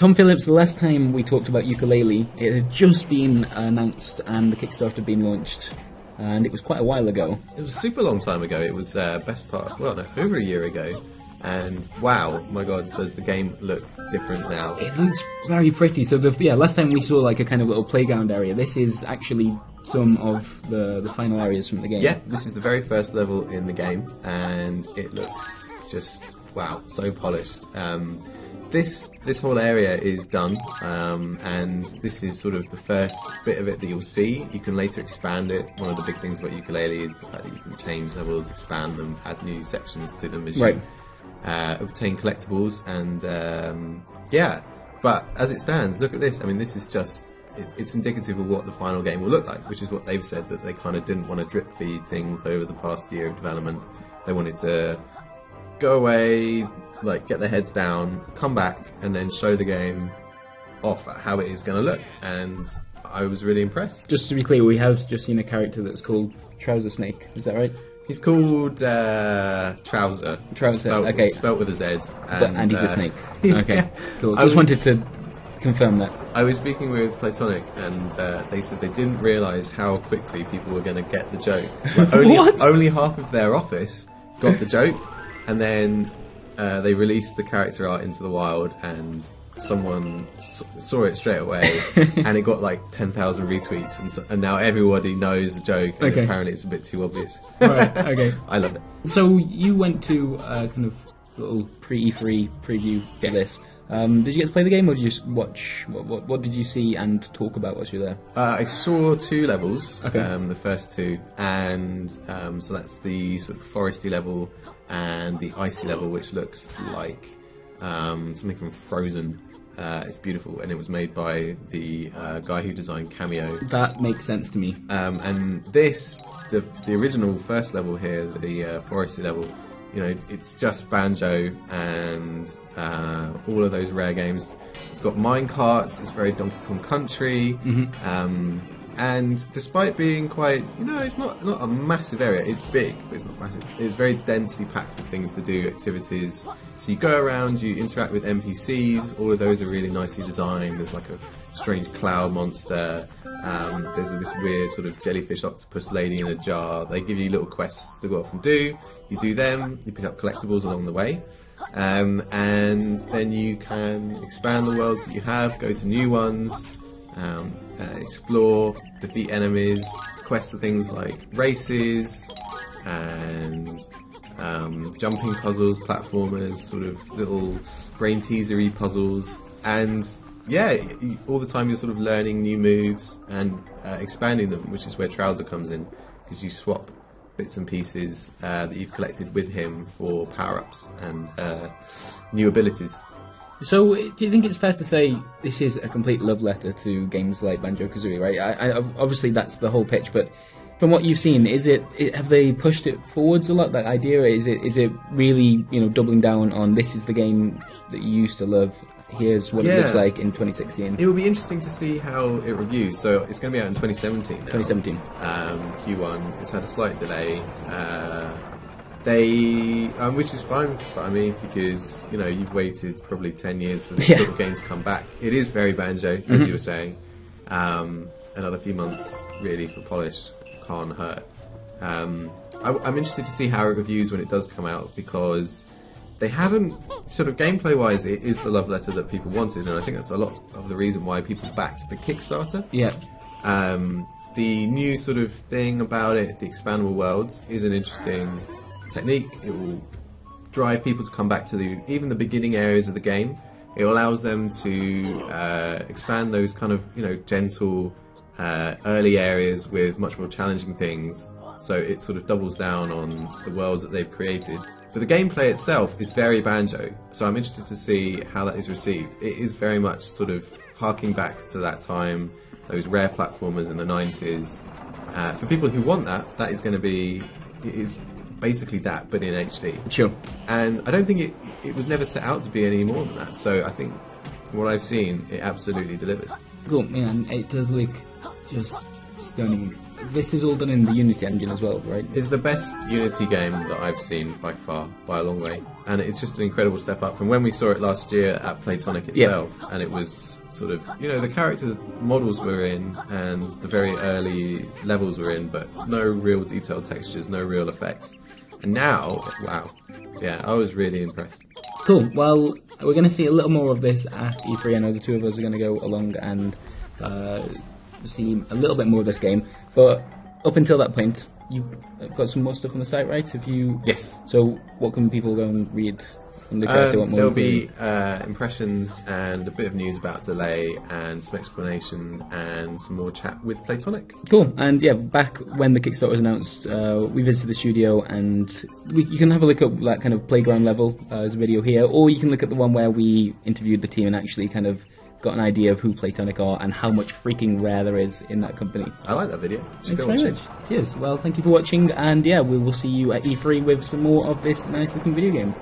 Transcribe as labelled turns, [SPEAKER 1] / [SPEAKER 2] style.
[SPEAKER 1] Tom Phillips, the last time we talked about Yooka-Laylee, it had just been announced and the Kickstarter had been launched, and it was quite a while ago.
[SPEAKER 2] It was a super long time ago. It was best part, over a year ago. And wow, my god, does the game look different now?
[SPEAKER 1] It looks very pretty. So last time we saw like a kind of little playground area. This is actually some of the final areas from the game.
[SPEAKER 2] Yeah, this is the very first level in the game, and it looks just wow, so polished. This whole area is done, and this is sort of the first bit of it that you'll see. You can later expand it. One of the big things about Yooka-Laylee is the fact that you can change levels, expand them, add new sections to them as you obtain collectibles, and but as it stands, look at this. I mean, this is just it's indicative of what the final game will look like, which is what they've said, that they kind of didn't want to drip feed things over the past year of development. They wanted to go away, like get their heads down, come back, and then show the game off at how it is going to look, and I was really impressed.
[SPEAKER 1] Just to be clear, we have just seen a character that's called Trouser Snake, is that right?
[SPEAKER 2] He's called Trouser.
[SPEAKER 1] Okay.
[SPEAKER 2] Spelt with a Z.
[SPEAKER 1] And he's a snake. Okay, cool. Just wanted to confirm that.
[SPEAKER 2] I was speaking with Platonic, and they said they didn't realise how quickly people were going to get the joke. Like, only half of their office got the joke, and then they released the character art into the wild, and someone saw it straight away, and it got like 10,000 retweets, and now everybody knows the joke, and apparently it's a bit too obvious.
[SPEAKER 1] Right, okay.
[SPEAKER 2] I love it.
[SPEAKER 1] So you went to a kind of little pre-E3 preview for this. Did you get to play the game, or did you just watch? What did you see and talk about whilst you were there? I
[SPEAKER 2] saw 2 levels, the first 2, and so that's the sort of foresty level and the icy level, which looks like something from Frozen. It's beautiful, and it was made by the guy who designed Cameo.
[SPEAKER 1] That makes sense to me.
[SPEAKER 2] And this, the original first level here, the foresty level, you know, it's just banjo and all of those rare games. It's got mine carts. It's very Donkey Kong Country. And despite being quite, you know, it's not a massive area. It's big, but it's not massive. It's very densely packed with things to do, activities. So you go around, you interact with NPCs. All of those are really nicely designed. There's like a strange cloud monster. There's this weird sort of jellyfish octopus lady in a jar. They give you little quests to go off and do. You do them. You pick up collectibles along the way. And then you can expand the worlds that you have, go to new ones. Explore, defeat enemies, quests are things like races and jumping puzzles, platformers, sort of little brain teasery puzzles, and all the time you're sort of learning new moves and expanding them, which is where Trouser comes in, because you swap bits and pieces that you've collected with him for power-ups and new abilities.
[SPEAKER 1] So, do you think it's fair to say this is a complete love letter to games like Banjo-Kazooie, right? Obviously, that's the whole pitch, but from what you've seen, have they pushed it forwards a lot, that idea? Is it really, you know, doubling down on this is the game that you used to love, here's what it looks like in 2016?
[SPEAKER 2] It will be interesting to see how it reviews. So, it's going to be out in 2017 now.
[SPEAKER 1] 2017.
[SPEAKER 2] Q1. It's had a slight delay. Which is fine by me, because, you know, you've waited probably 10 years for this sort of game to come back. It is very Banjo, as you were saying. Another few months, really, for polish can't hurt. I'm interested to see how it reviews when it does come out, because they haven't, sort of gameplay-wise, it is the love letter that people wanted, and I think that's a lot of the reason why people backed the Kickstarter.
[SPEAKER 1] Yeah.
[SPEAKER 2] The new sort of thing about it, the expandable worlds, is an interesting technique. It will drive people to come back to even the beginning areas of the game. It allows them to expand those kind of, you know, gentle early areas with much more challenging things. So it sort of doubles down on the worlds that they've created. But the gameplay itself is very Banjo, so I'm interested to see how that is received. It is very much sort of harking back to that time, those rare platformers in the 90s. For people who want that, that is going to be... It is basically that, but in HD.
[SPEAKER 1] Sure.
[SPEAKER 2] And I don't think it was never set out to be any more than that. So I think, from what I've seen, it absolutely delivers.
[SPEAKER 1] Cool, yeah, and it does look just stunning. this is all done in the Unity engine as well, right?
[SPEAKER 2] It's the best Unity game that I've seen by far, by a long way. And it's just an incredible step up from when we saw it last year at Playtonic itself. And it was sort of, the character models were in and the very early levels were in, but no real detailed textures, no real effects. And now, wow. Yeah, I was really impressed.
[SPEAKER 1] Cool. Well, we're going to see a little more of this at E3. I know the two of us are going to go along and see a little bit more of this game. But up until that point, you've got some more stuff on the site, right? Have you?
[SPEAKER 2] Yes.
[SPEAKER 1] So what can people go and read?
[SPEAKER 2] There'll be impressions and a bit of news about Delay and some explanation and some more chat with Playtonic.
[SPEAKER 1] Cool. And yeah, back when the Kickstarter was announced, we visited the studio, and you can have a look at that kind of playground level as a video here, or you can look at the one where we interviewed the team and actually kind of got an idea of who Playtonic are and how much freaking rare there is in that company.
[SPEAKER 2] I like that video.
[SPEAKER 1] Thanks very much. Cheers. Well, thank you for watching, and yeah, we will see you at E3 with some more of this nice looking video game.